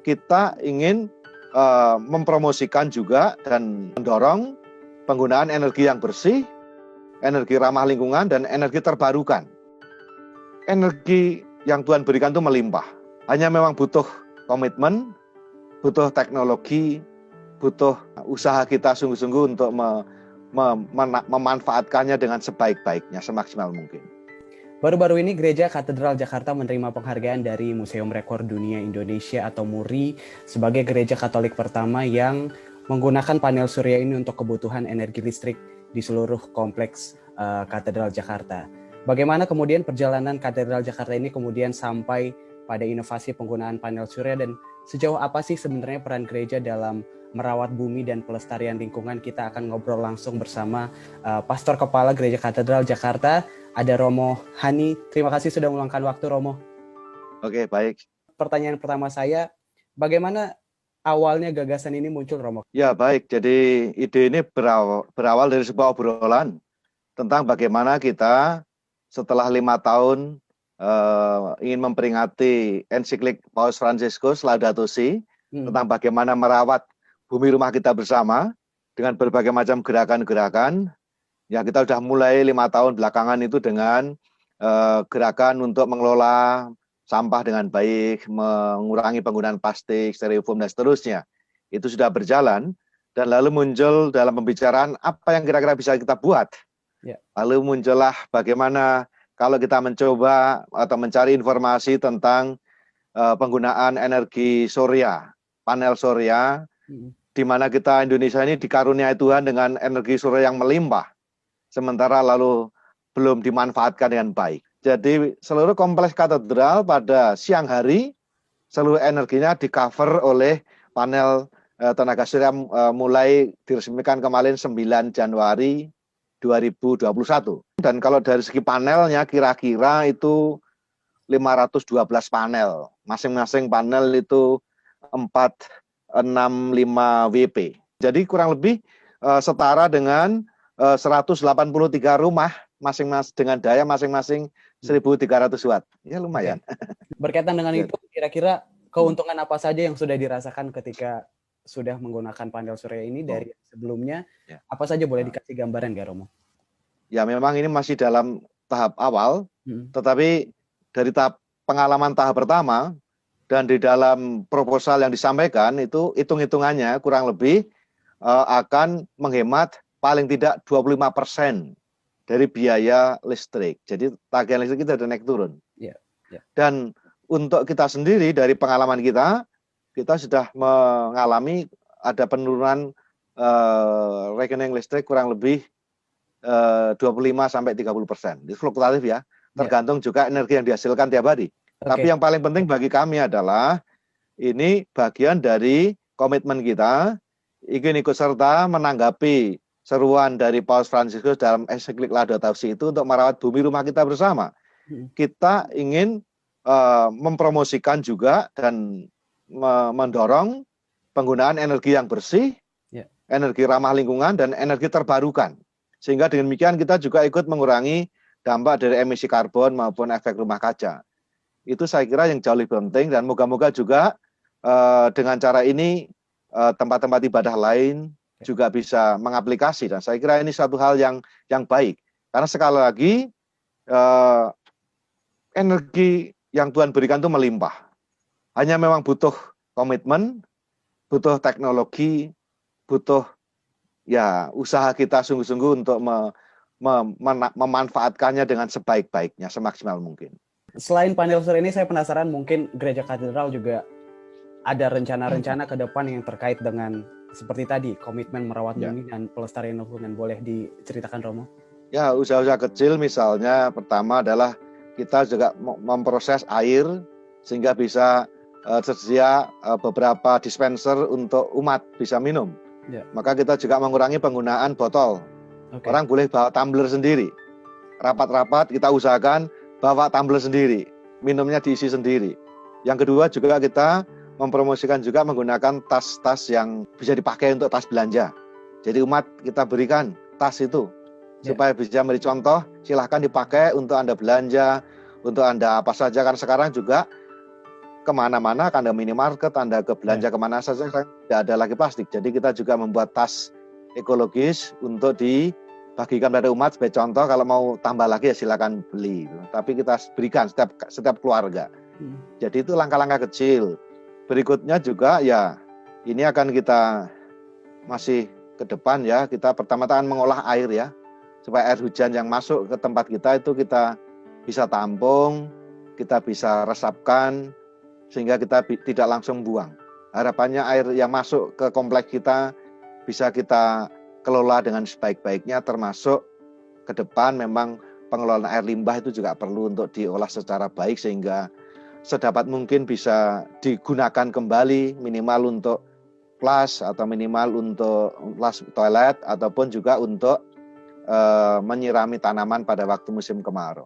kita ingin mempromosikan juga dan mendorong penggunaan energi yang bersih, energi ramah lingkungan, dan energi terbarukan. Energi yang Tuhan berikan itu melimpah. Hanya memang butuh komitmen, butuh teknologi, butuh usaha kita sungguh-sungguh untuk memanfaatkannya dengan sebaik-baiknya, semaksimal mungkin. Baru-baru ini Gereja Katedral Jakarta menerima penghargaan dari Museum Rekor Dunia Indonesia atau MURI sebagai gereja Katolik pertama yang menggunakan panel surya ini untuk kebutuhan energi listrik di seluruh kompleks Katedral Jakarta. Bagaimana kemudian perjalanan Katedral Jakarta ini kemudian sampai pada inovasi penggunaan panel surya, dan sejauh apa sih sebenarnya peran gereja dalam merawat bumi dan pelestarian lingkungan? Kita akan ngobrol langsung bersama Pastor Kepala Gereja Katedral Jakarta, ada Romo Hani. Terima kasih sudah meluangkan waktu, Romo. Oke, baik. Pertanyaan pertama saya, bagaimana awalnya gagasan ini muncul, Romo? Ya, baik. Jadi ide ini berawal dari sebuah obrolan tentang bagaimana kita setelah 5 tahun ingin memperingati ensiklik Paus Fransiskus Laudato Si tentang bagaimana merawat bumi rumah kita bersama dengan berbagai macam gerakan-gerakan. Ya, kita sudah mulai 5 tahun belakangan itu dengan gerakan untuk mengelola sampah dengan baik, mengurangi penggunaan plastik, styrofoam, dan seterusnya. Itu sudah berjalan, dan lalu muncul dalam pembicaraan apa yang kira-kira bisa kita buat. Ya. Lalu muncullah bagaimana kalau kita mencoba atau mencari informasi tentang penggunaan energi surya, panel surya, di mana kita Indonesia ini dikaruniai Tuhan dengan energi surya yang melimpah, sementara lalu belum dimanfaatkan dengan baik. Jadi seluruh kompleks katedral pada siang hari, seluruh energinya di-cover oleh panel tenaga surya mulai diresmikan kemarin 9 Januari 2021. Dan kalau dari segi panelnya kira-kira itu 512 panel. Masing-masing panel itu 465 WP. Jadi kurang lebih setara dengan 183 rumah masing-masing dengan daya masing-masing 1.300 watt. Ya lumayan. Berkaitan dengan itu, kira-kira keuntungan apa saja yang sudah dirasakan ketika sudah menggunakan panel surya ini dari sebelumnya? Ya. Apa saja boleh dikasih gambaran, nggak, Romo? Ya, memang ini masih dalam tahap awal, tetapi dari pengalaman tahap pertama dan di dalam proposal yang disampaikan itu hitung-hitungannya kurang lebih akan menghemat paling tidak 25% dari biaya listrik. Jadi tagihan listrik kita sudah naik turun. Yeah. Dan untuk kita sendiri dari pengalaman kita sudah mengalami ada penurunan rekening listrik kurang lebih 25-30%. Itu fluktuatif ya, tergantung juga energi yang dihasilkan tiap hari. Tapi yang paling penting bagi kami adalah ini bagian dari komitmen kita ingin ikut serta menanggapi seruan dari Paus Fransiskus dalam ensiklik Laudato Si itu untuk merawat bumi rumah kita bersama. Kita ingin mempromosikan juga dan mendorong penggunaan energi yang bersih, energi ramah lingkungan, dan energi terbarukan. Sehingga dengan demikian kita juga ikut mengurangi dampak dari emisi karbon maupun efek rumah kaca. Itu saya kira yang jauh lebih penting, dan moga-moga juga dengan cara ini tempat-tempat ibadah lain juga bisa mengaplikasi, dan saya kira ini satu hal yang baik. Karena sekali lagi energi yang Tuhan berikan itu melimpah. Hanya memang butuh komitmen, butuh teknologi, butuh ya usaha kita sungguh-sungguh untuk memanfaatkannya dengan sebaik-baiknya, semaksimal mungkin. Selain panel surya ini, saya penasaran mungkin Gereja Katedral juga ada rencana-rencana ke depan yang terkait dengan seperti tadi, komitmen merawat bumi dan pelestarian lingkungan. Boleh diceritakan, Romo? Ya, usaha-usaha kecil misalnya pertama adalah kita juga memproses air sehingga bisa tersedia beberapa dispenser untuk umat bisa minum. Ya. Maka kita juga mengurangi penggunaan botol. Orang boleh bawa tumbler sendiri. Rapat-rapat kita usahakan bawa tumbler sendiri, minumnya diisi sendiri. Yang kedua juga kita mempromosikan juga menggunakan tas-tas yang bisa dipakai untuk tas belanja. Jadi umat kita berikan tas itu supaya bisa memberi contoh, silahkan dipakai untuk Anda belanja, untuk Anda apa saja. Karena sekarang juga kemana-mana, Anda minimarket, Anda ke belanja kemana saja, tidak ada lagi plastik. Jadi kita juga membuat tas ekologis untuk dibagikan pada umat. Sebagai contoh, kalau mau tambah lagi ya silakan beli. Tapi kita berikan setiap keluarga. Jadi itu langkah-langkah kecil. Berikutnya juga ya, ini akan kita masih ke depan ya, kita pertama-tama mengolah air ya, supaya air hujan yang masuk ke tempat kita itu kita bisa tampung, kita bisa resapkan, sehingga kita tidak langsung buang. Harapannya air yang masuk ke kompleks kita bisa kita kelola dengan sebaik-baiknya, termasuk ke depan memang pengelolaan air limbah itu juga perlu untuk diolah secara baik sehingga sedapat mungkin bisa digunakan kembali, minimal untuk flush atau minimal untuk flush toilet ataupun juga untuk menyirami tanaman pada waktu musim kemarau.